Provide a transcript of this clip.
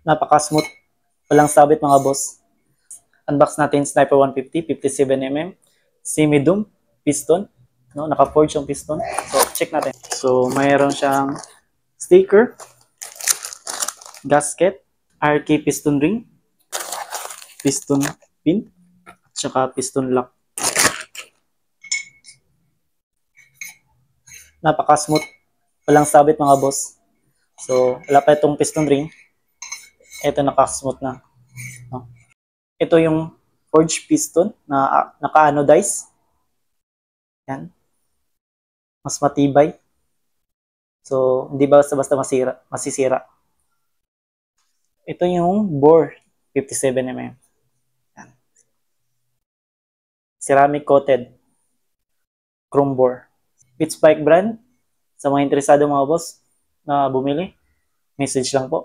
Napaka-smooth. Walang sabit mga boss. Unbox natin Sniper 150, 57mm. Semi-dome piston. No, naka-forge yung piston. So, check natin. So, mayroon siyang sticker, gasket, RK piston ring, piston pin, at saka piston lock. Napaka-smooth. Walang sabit mga boss. So, wala pa itong piston ring. Ito naka-smooth na. No? Ito yung forged piston na naka-anodize. Yan. Mas matibay. So, hindi basta-basta masisira. Ito yung bore, 57mm. Yan. Ceramic coated. Chrome bore. Pitchbike brand. Sa mga interesado mga boss na bumili, message lang po.